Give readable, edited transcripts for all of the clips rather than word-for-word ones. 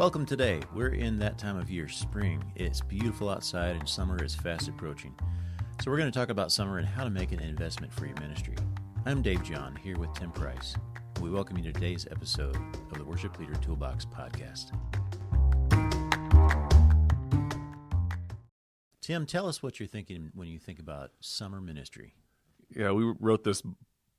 Welcome today. We're in that time of year, spring. It's beautiful outside and summer is fast approaching. So we're going to talk about summer and how to make an investment for your ministry. I'm Dave John, here with Tim Price. We welcome you to today's episode of the Worship Leader Toolbox podcast. Tim, tell us what you're thinking when you think about summer ministry. Yeah, we wrote this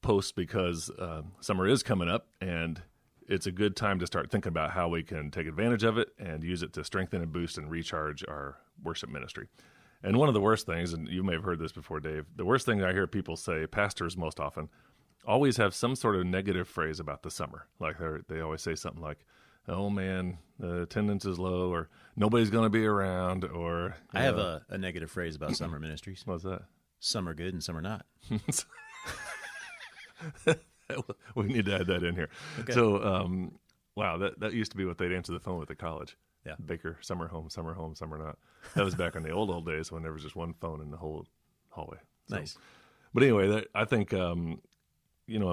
post because summer is coming up, and it's a good time to start thinking about how we can take advantage of it and use it to strengthen and boost and recharge our worship ministry. And one of the worst things, and you may have heard this before, Dave, the worst thing I hear people say, pastors most often, always have some sort of negative phrase about the summer. Like they always say something like, oh man, the attendance is low, or nobody's going to be around, or... I have a negative phrase about summer ministries. What's that? Some are good and some are not. We need to add that in here. Okay. So, wow, that used to be what they'd answer the phone with at college. Yeah. Baker, summer home, summer not. That was back in the old days when there was just one phone in the whole hallway. So, Nice. But anyway, I think, I'm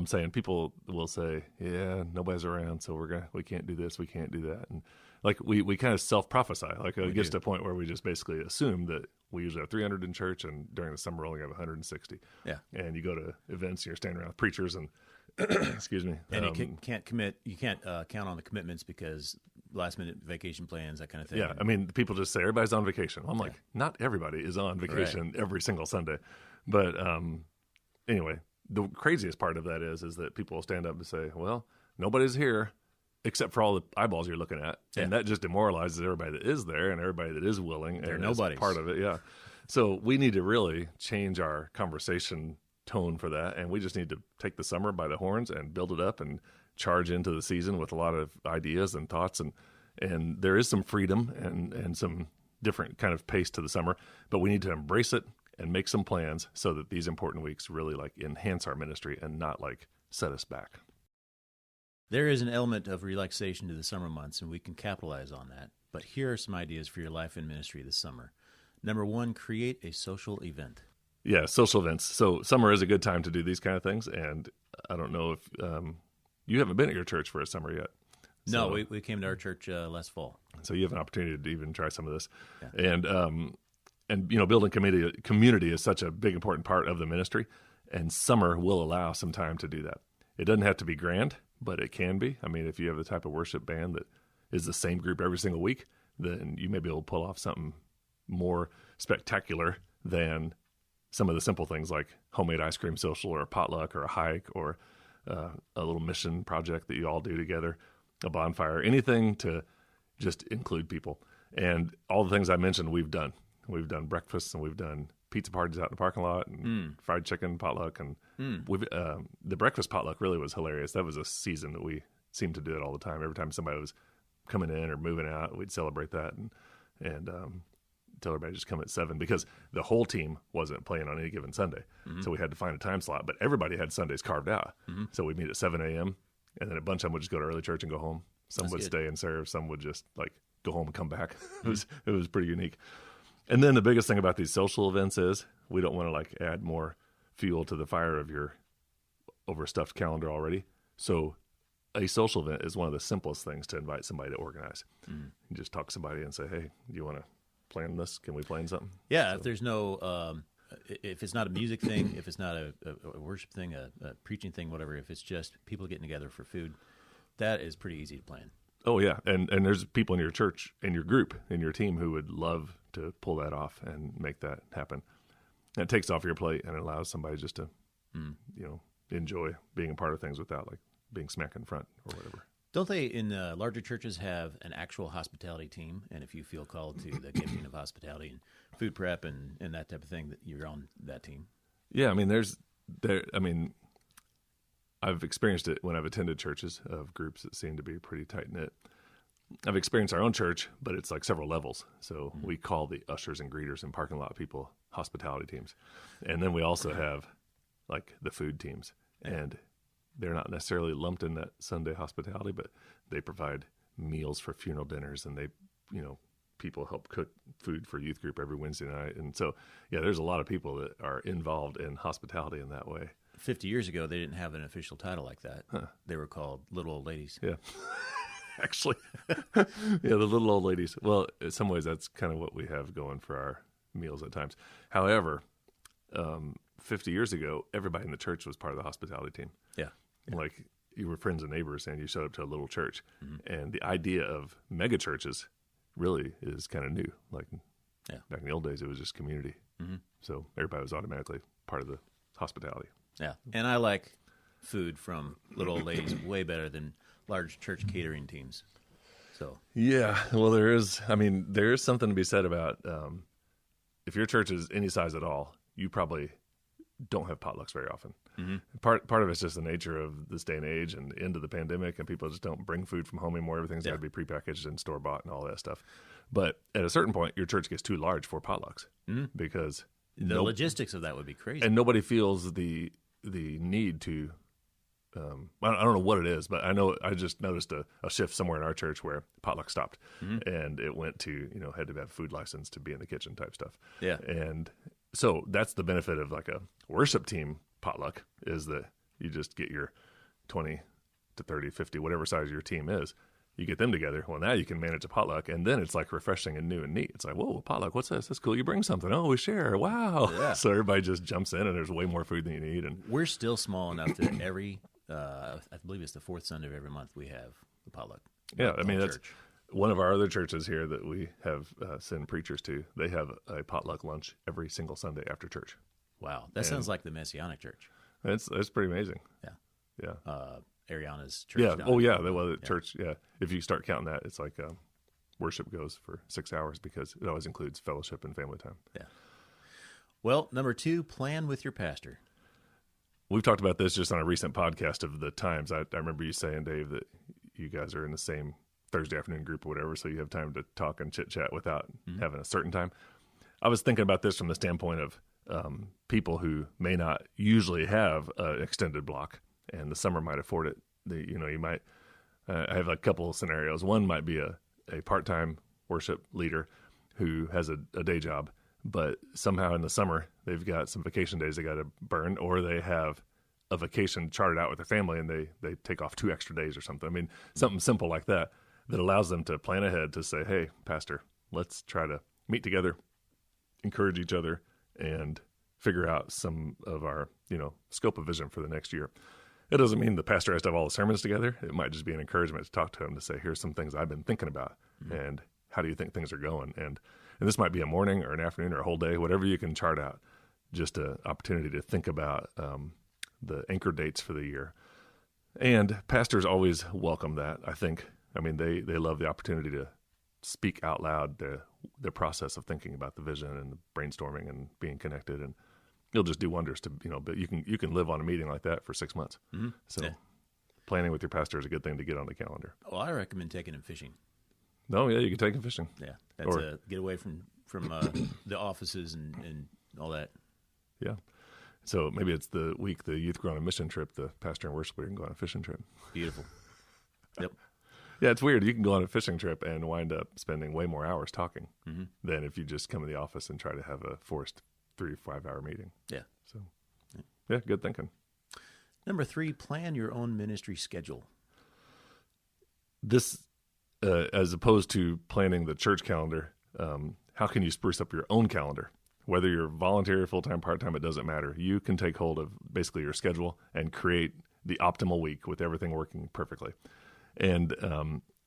saying people will say, yeah, nobody's around, so we can't do this, we can't do that. And like we kind of self-prophesy. Like it gets to a point where we just basically assume that we usually have 300 in church, and during the summer we only have 160. Yeah. And you go to events, and you're standing around with preachers and excuse me. And you can't commit. You can't count on the commitments because last-minute vacation plans, that kind of thing. Yeah, I mean, people just say everybody's on vacation. Well, I'm like, not everybody is on vacation every single Sunday. But anyway, the craziest part of that is that people will stand up and say, well, nobody's here except for all the eyeballs you're looking at. Yeah. And that just demoralizes everybody that is there and everybody that is willing. They're and nobodies. Part of it, yeah. So we need to really change our conversation tone for that, and we just need to take the summer by the horns and build it up and charge into the season with a lot of ideas and thoughts, and there is some freedom and some different kind of pace to the summer, but we need to embrace it and make some plans so that these important weeks really like enhance our ministry and not like set us back. There is an element of relaxation to the summer months, and we can capitalize on that. But here are some ideas for your life and ministry this summer. Number one, create a social event. Yeah, social events. So summer is a good time to do these kind of things, and I don't know if you haven't been at your church for a summer yet. No, we came to our church last fall. So you have an opportunity to even try some of this. Yeah. And building community is such a big, important part of the ministry, and summer will allow some time to do that. It doesn't have to be grand, but it can be. I mean, if you have the type of worship band that is the same group every single week, then you may be able to pull off something more spectacular than some of the simple things like homemade ice cream social or a potluck or a hike or a little mission project that you all do together, a bonfire, anything to just include people. And all the things I mentioned, we've done. We've done breakfasts and we've done pizza parties out in the parking lot and fried chicken potluck. And we've the breakfast potluck really was hilarious. That was a season that we seemed to do it all the time. Every time somebody was coming in or moving out, we'd celebrate that and tell everybody to just come at 7 because the whole team wasn't playing on any given Sunday. Mm-hmm. So we had to find a time slot, but everybody had Sundays carved out. Mm-hmm. So we'd meet at 7 a.m. and then a bunch of them would just go to early church and go home. Some That's would good. stay and serve. Some would just like go home and come back. It was pretty unique. And then the biggest thing about these social events is we don't want to like add more fuel to the fire of your overstuffed calendar already. So a social event is one of the simplest things to invite somebody to organize. Mm. You just talk to somebody and say, hey, do you want to plan this? Can we plan something? Yeah, if there's no, if it's not a music thing, if it's not a worship thing, a preaching thing, whatever, if it's just people getting together for food, that is pretty easy to plan. Oh, yeah. And there's people in your church, in your group, in your team who would love to pull that off and make that happen. And it takes off your plate and it allows somebody just to, enjoy being a part of things without like being smack in front or whatever. Don't they, in larger churches, have an actual hospitality team? And if you feel called to the gifting of hospitality and food prep and that type of thing, that you're on that team. Yeah, I mean, I've experienced it when I've attended churches of groups that seem to be pretty tight-knit. I've experienced our own church, but it's like several levels. So we call the ushers and greeters and parking lot people hospitality teams. And then we also have like the food teams. And they're not necessarily lumped in that Sunday hospitality, but they provide meals for funeral dinners, and they, people help cook food for youth group every Wednesday night. And so, yeah, there's a lot of people that are involved in hospitality in that way. 50 years ago, they didn't have an official title like that. Huh. They were called little old ladies. Yeah. Actually, yeah, the little old ladies. Well, in some ways, that's kind of what we have going for our meals at times. However, 50 years ago, everybody in the church was part of the hospitality team. Yeah. Like you were friends and neighbors, and you showed up to a little church. And the idea of mega churches really is kind of new. Like back in the old days, it was just community. So everybody was automatically part of the hospitality. Yeah. And I like food from little old ladies way better than large church catering teams. So yeah, well, there is something to be said about if your church is any size at all, you probably don't have potlucks very often. Part of it's just the nature of this day and age and into the pandemic, and people just don't bring food from home anymore. Everything's got to be prepackaged and store bought and all that stuff. But at a certain point, your church gets too large for potlucks because the logistics of that would be crazy, and nobody feels the need to. I don't know what it is, but I just noticed a shift somewhere in our church where potluck stopped, and it went to had to have a food license to be in the kitchen type stuff. Yeah, and so that's the benefit of like a worship team potluck is that you just get your 20 to 30, 50, whatever size your team is. You get them together. Well, now you can manage a potluck, and then it's like refreshing and new and neat. It's like, whoa, a potluck, what's this? That's cool. You bring something. Oh, we share. Wow. Yeah. So everybody just jumps in, and there's way more food than you need. And we're still small enough that every, I believe it's the fourth Sunday of every month, we have the potluck. Yeah, I mean, that's one of our other churches here that we have sent preachers to. They have a potluck lunch every single Sunday after church. Wow. That sounds like the Messianic church. It's pretty amazing. Yeah. Yeah. Ariana's church. Yeah. Oh, yeah. The church. Yeah. If you start counting that, it's like worship goes for 6 hours because it always includes fellowship and family time. Yeah. Well, number 2, plan with your pastor. We've talked about this just on a recent podcast of the times. I remember you saying, Dave, that you guys are in the same Thursday afternoon group or whatever, so you have time to talk and chit-chat without having a certain time. I was thinking about this from the standpoint of people who may not usually have an extended block, and the summer might afford it. You might I have a couple of scenarios. One might be a part-time worship leader who has a day job, but somehow in the summer they've got some vacation days they got to burn, or they have a vacation charted out with their family and they take off 2 extra days or something. I mean, something simple like that allows them to plan ahead to say, hey, pastor, let's try to meet together, encourage each other, and figure out some of our, scope of vision for the next year. It doesn't mean the pastor has to have all the sermons together. It might just be an encouragement to talk to him to say, here's some things I've been thinking about, and how do you think things are going? And this might be a morning or an afternoon or a whole day, whatever you can chart out, just an opportunity to think about the anchor dates for the year. And pastors always welcome that, I think. I mean, they love the opportunity to speak out loud the process of thinking about the vision and the brainstorming and being connected, and it'll just do wonders to but you can live on a meeting like that for 6 months. So planning with your pastor is a good thing to get on the calendar. Well, I recommend taking him fishing. No, yeah, you can take him fishing. Yeah, that's get away from the offices and all that. Yeah. So maybe it's the week the youth go on a mission trip, the pastor and worship leader can go on a fishing trip. Beautiful. Yep. Yeah, it's weird. You can go on a fishing trip and wind up spending way more hours talking than if you just come in the office and try to have a forced 3 or 5 hour meeting. Yeah. So, yeah, good thinking. Number 3, plan your own ministry schedule. This, as opposed to planning the church calendar, how can you spruce up your own calendar? Whether you're volunteer, full-time, part-time, it doesn't matter. You can take hold of basically your schedule and create the optimal week with everything working perfectly. And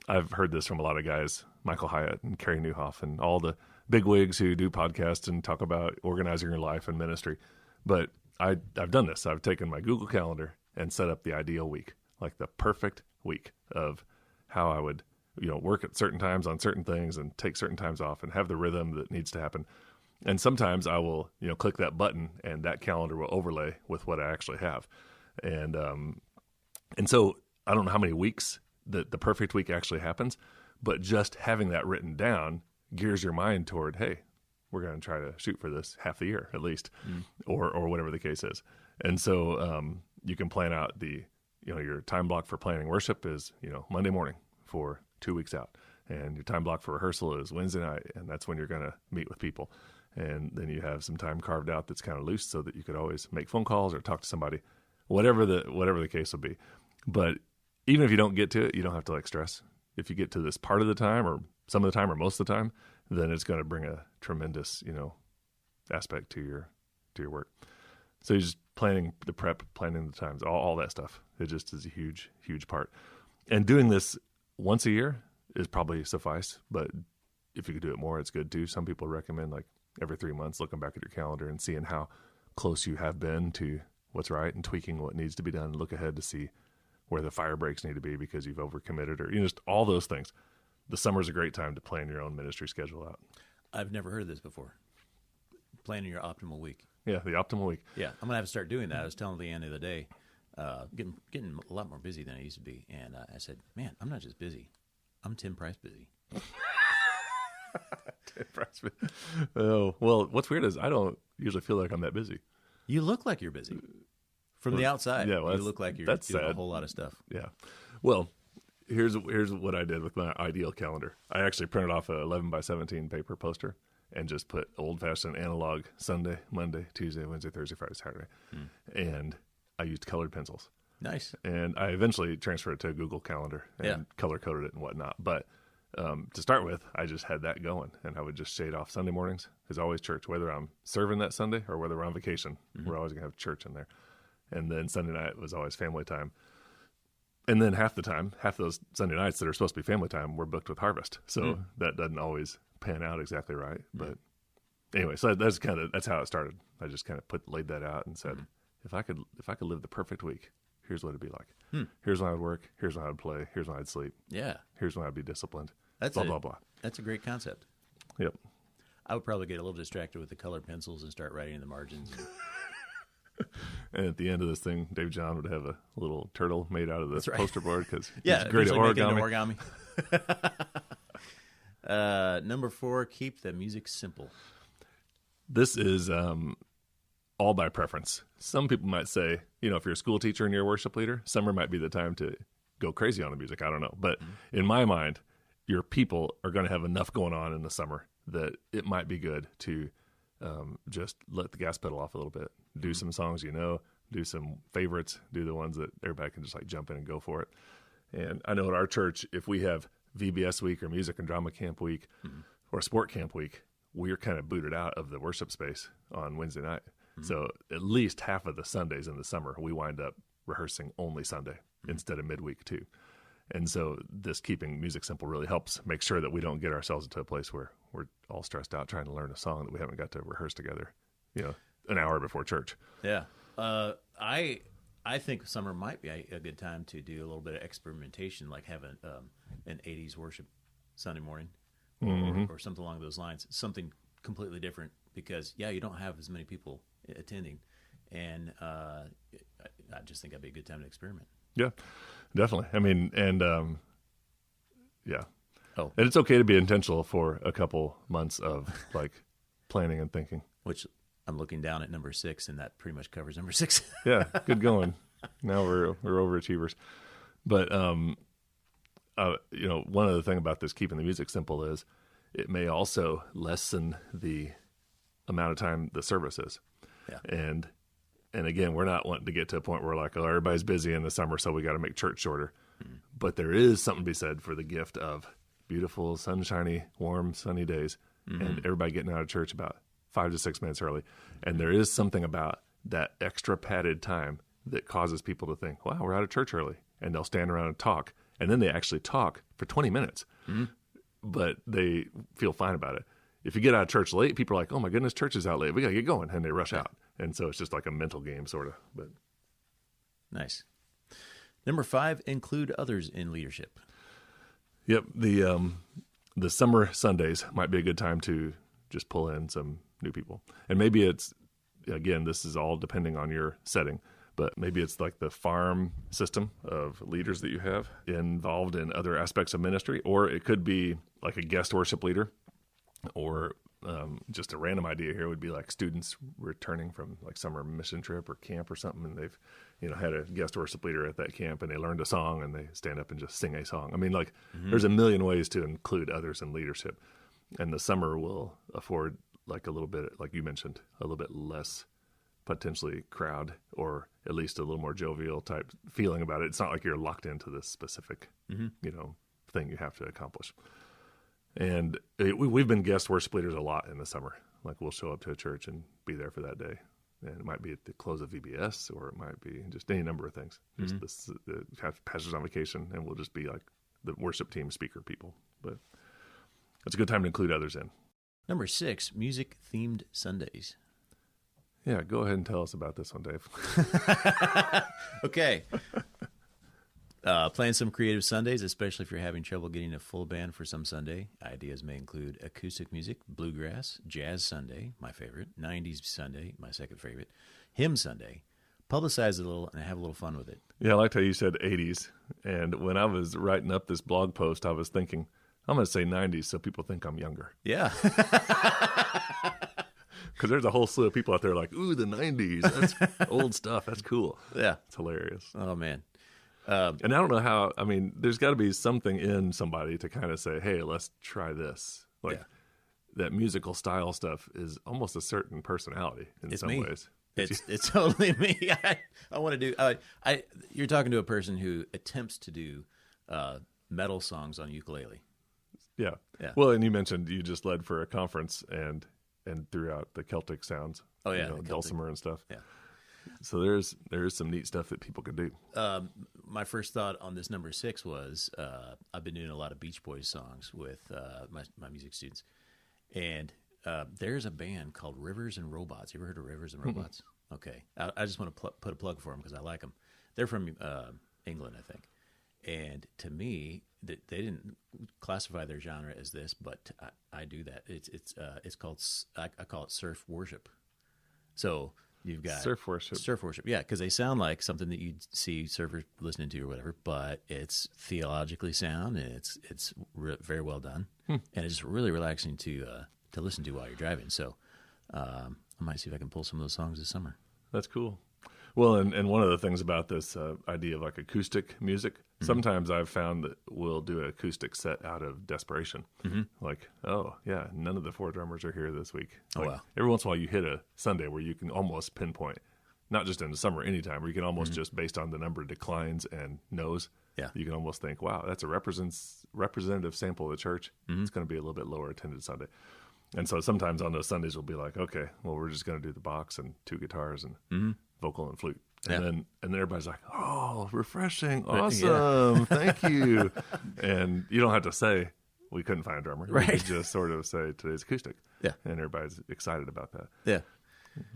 I've heard this from a lot of guys, Michael Hyatt and Carey Nieuwhof and all the bigwigs who do podcasts and talk about organizing your life and ministry. But I've done this. I've taken my Google Calendar and set up the ideal week, like the perfect week of how I would, work at certain times on certain things and take certain times off and have the rhythm that needs to happen. And sometimes I will, click that button and that calendar will overlay with what I actually have. And so I don't know how many weeks the perfect week actually happens, but just having that written down gears your mind toward, hey, we're going to try to shoot for this half the year at least, or whatever the case is. And so you can plan out your time block for planning worship is, Monday morning for 2 weeks out. And your time block for rehearsal is Wednesday night, and that's when you're going to meet with people. And then you have some time carved out that's kind of loose so that you could always make phone calls or talk to somebody, whatever the case will be. But even if you don't get to it, you don't have to stress. if you get to this part of the time or some of the time or most of the time, then it's going to bring a tremendous, aspect to your work. So you're just planning the prep, planning the times, all that stuff. It just is a huge, huge part. And doing this once a year is probably suffice, but if you could do it more, it's good too. Some people recommend like every 3 months, looking back at your calendar and seeing how close you have been to what's right and tweaking what needs to be done. Look ahead to see where the fire breaks need to be because you've overcommitted or just all those things. The summer's a great time to plan your own ministry schedule out. I've never heard of this before. Planning your optimal week. Yeah, the optimal week. Yeah, I'm going to have to start doing that. I was telling Leanne the other day, getting a lot more busy than I used to be. And I said, man, I'm not just busy. I'm Tim Price busy. Tim Price. Oh, well, what's weird is I don't usually feel like I'm that busy. You look like you're busy. From the outside, you look like you're doing sad. A whole lot of stuff. Yeah. Well, here's what I did with my ideal calendar. I actually printed off a 11 by 17 paper poster and just put old-fashioned analog Sunday, Monday, Tuesday, Wednesday, Thursday, Friday, Saturday. And I used colored pencils. Nice. And I eventually transferred it to Google Calendar and color-coded it and whatnot. But to start with, I just had that going, and I would just shade off Sunday mornings. There's always church, whether I'm serving that Sunday or whether we're on vacation. We're always going to have church in there. And then Sunday night was always family time. And then half those Sunday nights that are supposed to be family time, we're booked with Harvest. So that doesn't always pan out exactly right. But anyway, so that's how it started. I just kind of laid that out and said, if I could live the perfect week, here's what it'd be like. Here's when I'd work. Here's when I'd play. Here's when I'd sleep. Yeah. Here's when I'd be disciplined. Blah, blah. That's a great concept. Yep. I would probably get a little distracted with the colored pencils and start writing in the margins. And at the end of this thing, Dave John would have a little turtle made out of the poster board because he's great at origami. Number 4, keep the music simple. This is all by preference. Some people might say, if you're a school teacher and you're a worship leader, summer might be the time to go crazy on the music. I don't know. But in my mind, your people are going to have enough going on in the summer that it might be good to just let the gas pedal off a little bit. Do some songs do some favorites, do the ones that everybody can just like jump in and go for it. And I know at our church, if we have VBS week or music and drama camp week or sport camp week, we're kind of booted out of the worship space on Wednesday night. So at least half of the Sundays in the summer, we wind up rehearsing only Sunday instead of midweek too. And so this keeping music simple really helps make sure that we don't get ourselves into a place where we're all stressed out trying to learn a song that we haven't got to rehearse together, an hour before church. Yeah. I think summer might be a good time to do a little bit of experimentation, like have an 80s worship Sunday morning or something along those lines, something completely different because, you don't have as many people attending. And I just think that'd be a good time to experiment. Yeah, definitely. I mean, and yeah. Oh. And it's okay to be intentional for a couple months of like planning and thinking. Which I'm looking down at number 6, and that pretty much covers number 6. Yeah, good going. Now we're overachievers. But one of the things about this keeping the music simple is it may also lessen the amount of time the service is. Yeah. And again, we're not wanting to get to a point where we're like, oh, everybody's busy in the summer, so we got to make church shorter. But there is something to be said for the gift of beautiful, sunshiny, warm, sunny days, and everybody getting out of church about 5 to 6 minutes early. And there is something about that extra padded time that causes people to think, wow, we're out of church early. And they'll stand around and talk. And then they actually talk for 20 minutes. But they feel fine about it. If you get out of church late, people are like, oh, my goodness, church is out late. We got to get going. And they rush out. And so it's just like a mental game, sort of. But nice. Number 5, include others in leadership. Yep. The summer Sundays might be a good time to just pull in some new people. And maybe it's, again, this is all depending on your setting, but maybe it's like the farm system of leaders that you have involved in other aspects of ministry, or it could be like a guest worship leader, or just a random idea here would be like students returning from like summer mission trip or camp or something, and they've had a guest worship leader at that camp, and they learned a song and they stand up and just sing a song. I mean, like there's a million ways to include others in leadership, and the summer will afford like a little bit, like you mentioned, a little bit less potentially crowd, or at least a little more jovial type feeling about it. It's not like you're locked into this specific thing you have to accomplish. And we've been guest worship leaders a lot in the summer. Like we'll show up to a church and be there for that day. And it might be at the close of VBS, or it might be just any number of things. Just have pastors on vacation, and we'll just be like the worship team speaker people. But it's a good time to include others in. Number 6, music-themed Sundays. Yeah, go ahead and tell us about this one, Dave. Okay. Plan some creative Sundays, especially if you're having trouble getting a full band for some Sunday. Ideas may include acoustic music, bluegrass, jazz Sunday, my favorite, 90s Sunday, my second favorite, hymn Sunday. Publicize it a little and have a little fun with it. Yeah, I liked how you said 80s. And when I was writing up this blog post, I was thinking, I'm going to say 90s so people think I'm younger. Yeah. Because there's a whole slew of people out there like, ooh, the 90s. That's old stuff. That's cool. Yeah. It's hilarious. Oh, man. And I don't know how, I mean, there's got to be something in somebody to kind of say, hey, let's try this. Like that musical style stuff is almost a certain personality in some ways. It's totally me. I want to do, you're talking to a person who attempts to do metal songs on ukulele. Yeah. Well, and you mentioned you just led for a conference and threw out the Celtic sounds. Oh, yeah. Dulcimer and stuff. Yeah. So there is some neat stuff that people could do. My first thought on this number 6 was I've been doing a lot of Beach Boys songs with my music students, and there's a band called Rivers and Robots. You ever heard of Rivers and Robots? Okay, I just want to put a plug for them because I like them. They're from England, I think, and to me, they didn't classify their genre as this, but I do that. It's called I call it surf worship. So. You've got surf worship, yeah, because they sound like something that you'd see surfers listening to or whatever, but it's theologically sound and it's very well done, and it's really relaxing to listen to while you're driving. So I might see if I can pull some of those songs this summer. That's cool. Well, and one of the things about this idea of like acoustic music, sometimes I've found that we'll do an acoustic set out of desperation. Like, oh, yeah, none of the 4 drummers are here this week. Like, wow. Every once in a while you hit a Sunday where you can almost pinpoint, not just in the summer, anytime, where you can almost just based on the number of declines and no's, you can almost think, wow, that's a representative sample of the church. It's going to be a little bit lower attended Sunday. And so sometimes on those Sundays we'll be like, okay, well, we're just going to do the box and 2 guitars and vocal and flute. And then everybody's like, oh, refreshing, awesome, thank you. And you don't have to say, we couldn't find a drummer. Right. You could just sort of say, today's acoustic. Yeah. And everybody's excited about that. Yeah.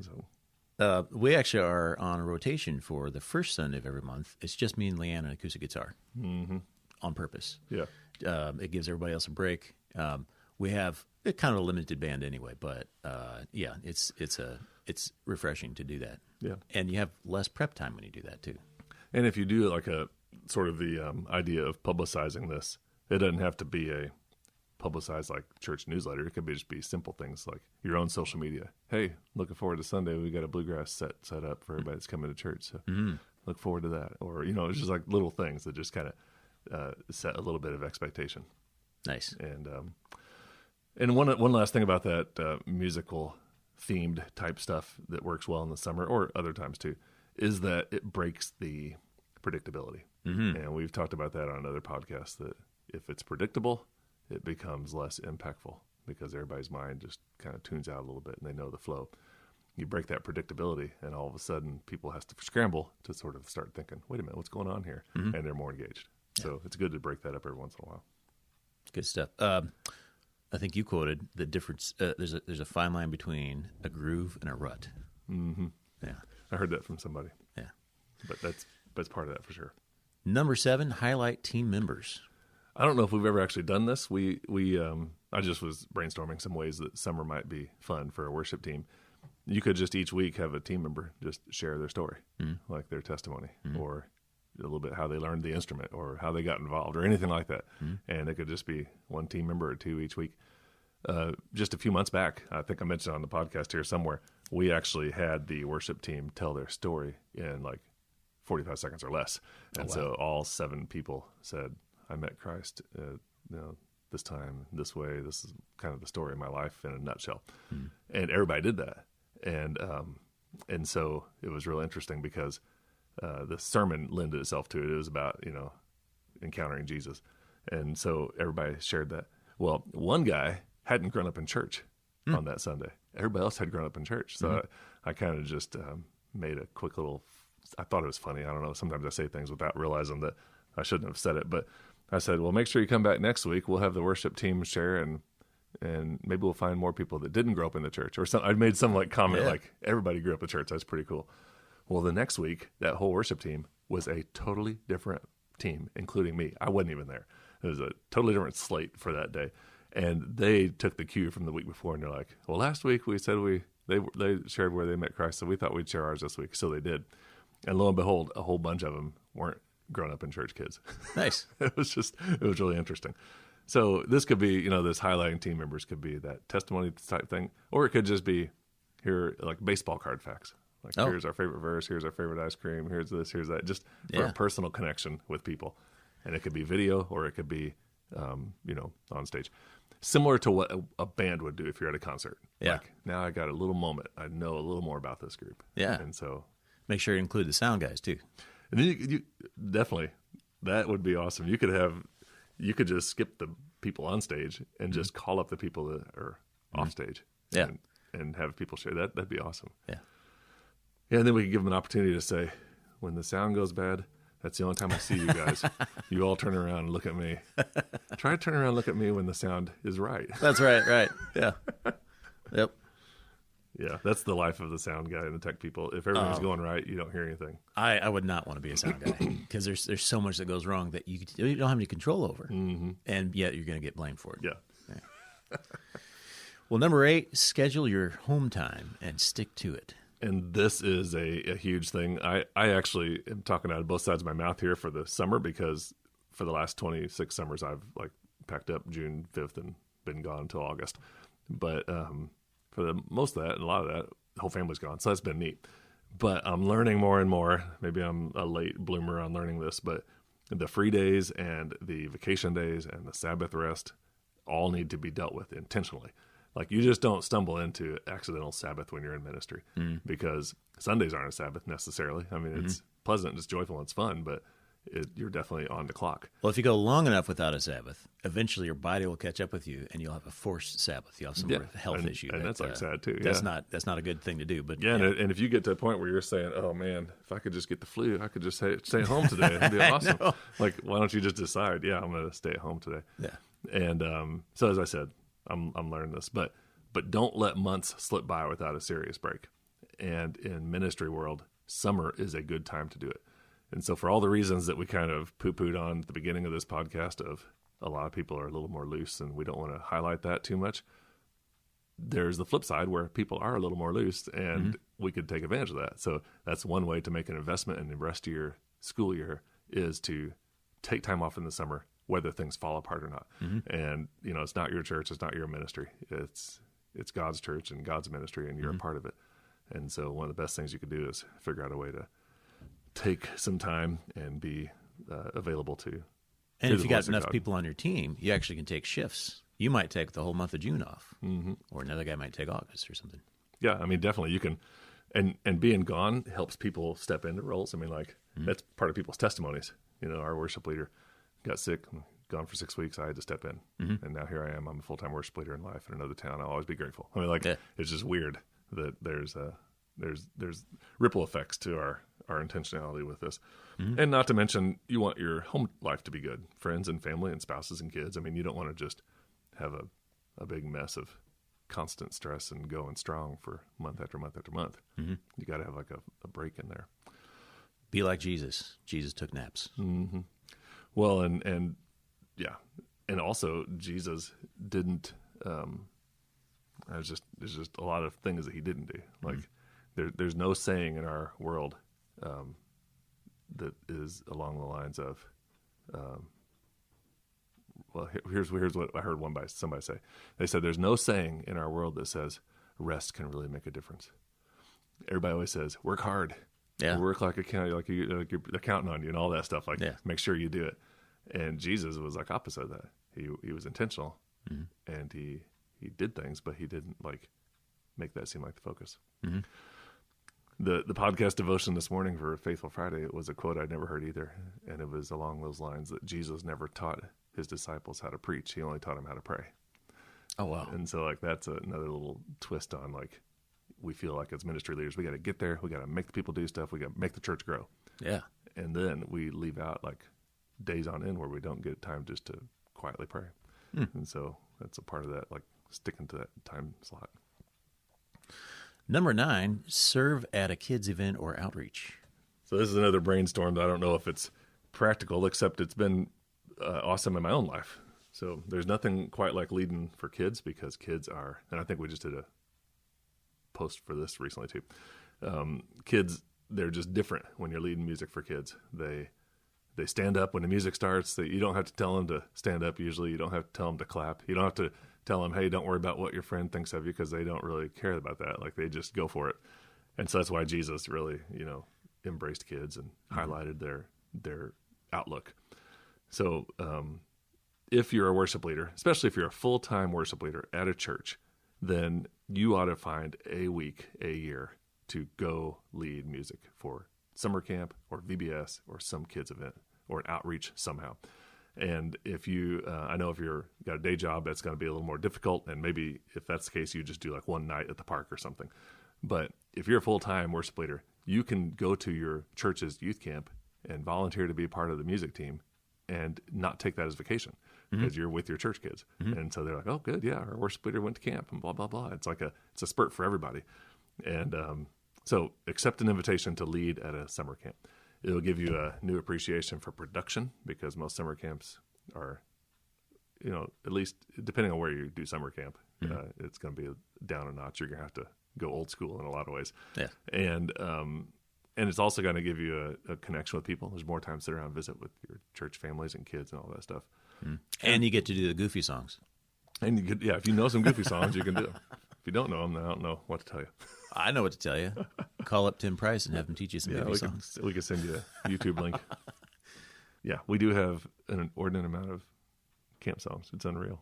So we actually are on a rotation for the first Sunday of every month. It's just me and Leanne and acoustic guitar on purpose. Yeah. It gives everybody else a break. We have kind of a limited band anyway, but it's refreshing to do that. Yeah. And you have less prep time when you do that too. And if you do like a sort of the idea of publicizing this, it doesn't have to be a publicized like church newsletter. It could just be simple things like your own social media. Hey, looking forward to Sunday. We got a bluegrass set up for everybody that's coming to church. So look forward to that. Or, it's just like little things that just kind of set a little bit of expectation. Nice. And one last thing about that musical themed type stuff that works well in the summer or other times too, is that it breaks the predictability. And we've talked about that on another podcast, that if it's predictable, it becomes less impactful because everybody's mind just kind of tunes out a little bit and they know the flow. You break that predictability and all of a sudden people have to scramble to sort of start thinking, wait a minute, what's going on here? And they're more engaged. So it's good to break that up every once in a while. Good stuff. I think you quoted the difference. There's a fine line between a groove and a rut. Yeah, I heard that from somebody. Yeah, but that's part of that for sure. Number 7, highlight team members. I don't know if we've ever actually done this. I just was brainstorming some ways that summer might be fun for a worship team. You could just each week have a team member just share their story, like their testimony, or a little bit how they learned the instrument or how they got involved or anything like that. And it could just be one team member or 2 each week. Just a few months back, I think I mentioned on the podcast here somewhere, we actually had the worship team tell their story in like 45 seconds or less. And so all 7 people said, I met Christ, this time, this way. This is kind of the story of my life in a nutshell. And everybody did that. And so it was real interesting because the sermon lended itself to it. It was about, encountering Jesus. And so everybody shared that. Well, one guy hadn't grown up in church on that Sunday. Everybody else had grown up in church. So I kind of just made a quick little, I thought it was funny. I don't know. Sometimes I say things without realizing that I shouldn't have said it. But I said, well, make sure you come back next week. We'll have the worship team share, and maybe we'll find more people that didn't grow up in the church. Or I made some like comment like everybody grew up in church. That's pretty cool. Well, the next week, that whole worship team was a totally different team, including me. I wasn't even there. It was a totally different slate for that day. And they took the cue from the week before, and they're like, well, last week we said they shared where they met Christ, so we thought we'd share ours this week. So they did. And lo and behold, a whole bunch of them weren't grown up in church kids. Nice. It was really interesting. So this could be, this highlighting team members could be that testimony type thing, or it could just be here, like baseball card facts. Like, here's our favorite verse, here's our favorite ice cream, here's this, here's that, just for a personal connection with people. And it could be video, or it could be, on stage. Similar to what a band would do if you're at a concert. Yeah. Like, now I got a little moment. I know a little more about this group. Yeah. And so. Make sure you include the sound guys, too. And then you definitely, that would be awesome. You could just skip the people on stage and just call up the people that are off stage. Yeah. And have people share that. That'd be awesome. Yeah. Yeah, and then we could give them an opportunity to say, when the sound goes bad, that's the only time I see you guys. You all turn around and look at me. Try to turn around and look at me when the sound is right. That's right. Yeah. Yep. Yeah, that's the life of the sound guy and the tech people. If everything's going right, you don't hear anything. I would not want to be a sound guy because there's so much that goes wrong that you don't have any control over, and yet you're going to get blamed for it. Yeah. Well, number 8, schedule your home time and stick to it. And this is a huge thing. I actually am talking out of both sides of my mouth here for the summer, because for the last 26 summers, I've packed up June 5th and been gone until August. But for the most of that and a lot of that, the whole family's gone. So that's been neat. But I'm learning more and more. Maybe I'm a late bloomer on learning this, but the free days and the vacation days and the Sabbath rest all need to be dealt with intentionally. Like, you just don't stumble into accidental Sabbath when you're in ministry, because Sundays aren't a Sabbath necessarily. I mean, it's pleasant, it's joyful, it's fun, but you're definitely on the clock. Well, if you go long enough without a Sabbath, eventually your body will catch up with you, and you'll have a forced Sabbath. You'll have some health issue. And that's sad too. That's not a good thing to do. But and if you get to a point where you're saying, "Oh man, if I could just get the flu, I could just stay at home today. It'd be awesome." Like, why don't you just decide? Yeah, I'm going to stay at home today. Yeah. And so, as I said, I'm learning this, but don't let months slip by without a serious break. And in ministry world, summer is a good time to do it. And so, for all the reasons that we kind of poo-pooed on at the beginning of this podcast, of a lot of people are a little more loose and we don't want to highlight that too much, there's the flip side where people are a little more loose, and we could take advantage of that. So that's one way to make an investment in the rest of your school year, is to take time off in the summer, whether things fall apart or not. And, it's not your church, it's not your ministry. It's God's church and God's ministry, and you're a part of it. And so one of the best things you could do is figure out a way to take some time and be available to. And if you got enough people on your team, you actually can take shifts. You might take the whole month of June off, or another guy might take August or something. Yeah, I mean, definitely you can. And being gone helps people step into roles. I mean, that's part of people's testimonies. Our worship leader got sick, gone for 6 weeks. I had to step in, and now here I am. I'm a full-time worship leader in life in another town. I'll always be grateful. I mean, it's just weird that there's ripple effects to our intentionality with this. And not to mention, you want your home life to be good, friends and family and spouses and kids. I mean, you don't want to just have a big mess of constant stress and going strong for month after month after month. You got to have a break in there. Be like Jesus. Jesus took naps. Well, and yeah, and also Jesus didn't. There's just a lot of things that he didn't do. Like there's no saying in our world that is along the lines of. Well, here's what I heard somebody say. They said there's no saying in our world that says rest can really make a difference. Everybody always says work hard. Yeah. Work like you're counting on you and all that stuff. Make sure you do it. And Jesus was opposite of that. He was intentional, and he did things, but he didn't make that seem like the focus. The podcast devotion this morning for Faithful Friday, it was a quote I'd never heard either, and it was along those lines that Jesus never taught his disciples how to preach. He only taught them how to pray. Oh, wow. And so like that's another little twist on like we feel like as ministry leaders, we got to get there. We got to make the people do stuff. We got to make the church grow. Yeah. And then we leave out like days on end where we don't get time just to quietly pray. And so that's a part of that, like sticking to that time slot. Number 9, serve at a kids event or outreach. So this is another brainstorm that I don't know if it's practical, except it's been awesome in my own life. So there's nothing quite like leading for kids because kids are, and I think we just did a post for this recently too. Kids, they're just different when you're leading music for kids. They stand up when the music starts. You don't have to tell them to stand up usually. You don't have to tell them to clap. You don't have to tell them, hey, don't worry about what your friend thinks of you, because they don't really care about that. Like they just go for it. And so that's why Jesus really, embraced kids and highlighted their outlook. So if you're a worship leader, especially if you're a full-time worship leader at a church, then you ought to find a week, a year to go lead music for summer camp or VBS or some kids event or an outreach somehow. And if you, I know if you're got a day job, that's going to be a little more difficult. And maybe if that's the case, you just do like one night at the park or something. But if you're a full-time worship leader, you can go to your church's youth camp and volunteer to be a part of the music team and not take that as vacation because you're with your church kids. And so they're like, oh, good. Yeah. Our worship leader went to camp and blah, blah, blah. It's like it's a spurt for everybody. And so accept an invitation to lead at a summer camp. It'll give you a new appreciation for production because most summer camps are, at least depending on where you do summer camp, it's going to be down a notch. You're going to have to go old school in a lot of ways. Yeah. And it's also going to give you a connection with people. There's more time to sit around and visit with your church families and kids and all that stuff. And you get to do the goofy songs. And you could, if you know some goofy songs, you can do them. If you don't know them, then I don't know what to tell you. I know what to tell you. Call up Tim Price and have him teach you some goofy songs. We could send you a YouTube link. Yeah, we do have an inordinate amount of camp songs. It's unreal.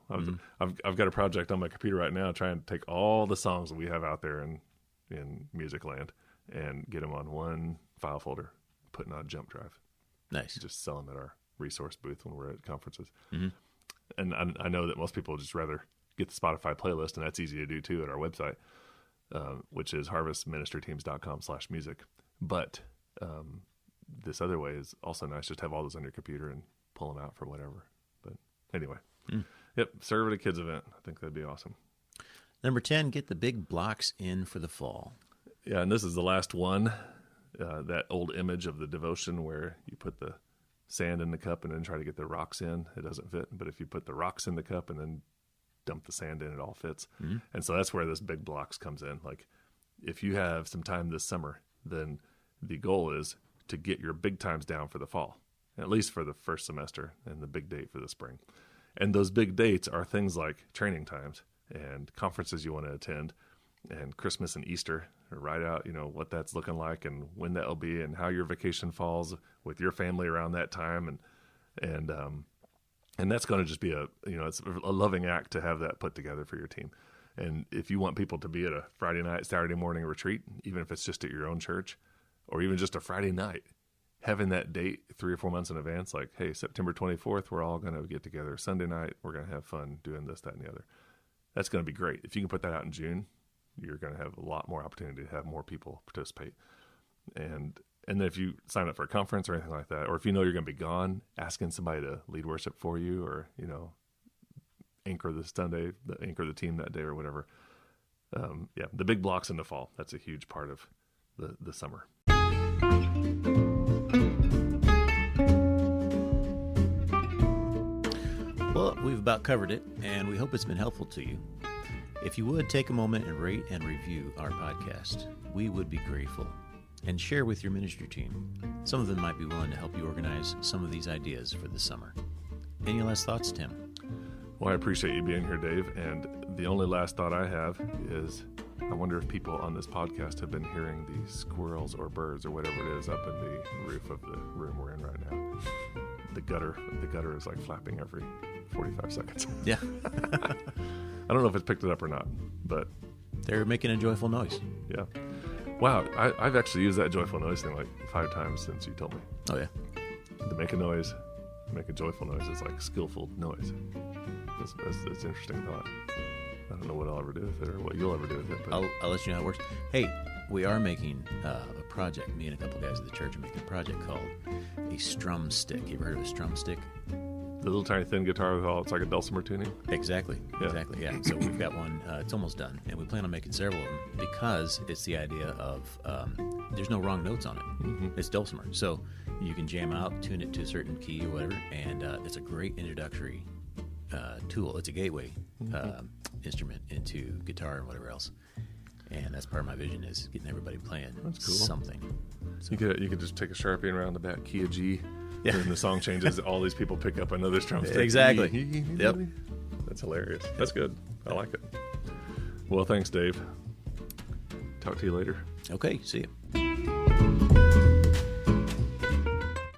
I've got a project on my computer right now trying to take all the songs that we have out there in music land and get them on one file folder, put in on a jump drive. Nice. Just sell them at our resource booth when we're at conferences. And I know that most people would just rather get the Spotify playlist, and that's easy to do too at our website, which is harvestministryteams.com/music. But this other way is also nice. Just have all those on your computer and pull them out for whatever. But anyway, yep, serve at a kids event. I think that'd be awesome. Number 10, get the big blocks in for the fall. Yeah, and this is the last one, that old image of the devotion where you put the sand in the cup and then try to get the rocks in. It doesn't fit. But if you put the rocks in the cup and then dump the sand in, it all fits. And so that's where this big blocks comes in. Like if you have some time this summer, then the goal is to get your big times down for the fall, at least for the first semester, and the big date for the spring. And those big dates are things like training times and conferences you want to attend and Christmas and Easter. Write out, what that's looking like and when that'll be and how your vacation falls with your family around that time. And that's going to just be it's a loving act to have that put together for your team. And if you want people to be at a Friday night, Saturday morning retreat, even if it's just at your own church or even just a Friday night, having that date 3 or 4 months in advance, like, hey, September 24th, we're all going to get together. Sunday night, we're going to have fun doing this, that, and the other. That's going to be great. If you can put that out in June, you're going to have a lot more opportunity to have more people participate. And then if you sign up for a conference or anything like that, or if you know you're going to be gone, asking somebody to lead worship for you or, anchor the team that day or whatever. The big blocks in the fall. That's a huge part of the summer. Well, we've about covered it, and we hope it's been helpful to you. If you would, take a moment and rate and review our podcast. We would be grateful. And share with your ministry team. Some of them might be willing to help you organize some of these ideas for the summer. Any last thoughts, Tim? Well, I appreciate you being here, Dave. And the only last thought I have is I wonder if people on this podcast have been hearing the squirrels or birds or whatever it is up in the roof of the room we're in right now. The gutter is like flapping every 45 seconds. Yeah. I don't know if it's picked it up or not, but they're making a joyful noise. Yeah. Wow, I've actually used that joyful noise thing like 5 times since you told me. Oh, yeah. To make a noise, make a joyful noise. It's like skillful noise. That's an interesting thought. I don't know what I'll ever do with it or what you'll ever do with it. But I'll let you know how it works. Hey, we are making a project. Me and a couple guys at the church are making a project called a strum stick. You ever heard of a strum stick? the little tiny thin guitar with all, it's like a dulcimer tuning. Exactly. Yeah. So we've got one. It's almost done, and we plan on making several of them because it's the idea of there's no wrong notes on it. Mm-hmm. It's dulcimer, so you can jam out, tune it to a certain key or whatever, and it's a great introductory tool. It's a gateway instrument into guitar and whatever else. And that's part of my vision is getting everybody playing something. So. You could just take a Sharpie around the back, key a G, yeah. and the song changes. All these people pick up another drum stick. Exactly. Yep. That's hilarious. That's good. I like it. Well, thanks, Dave. Talk to you later. Okay, see you.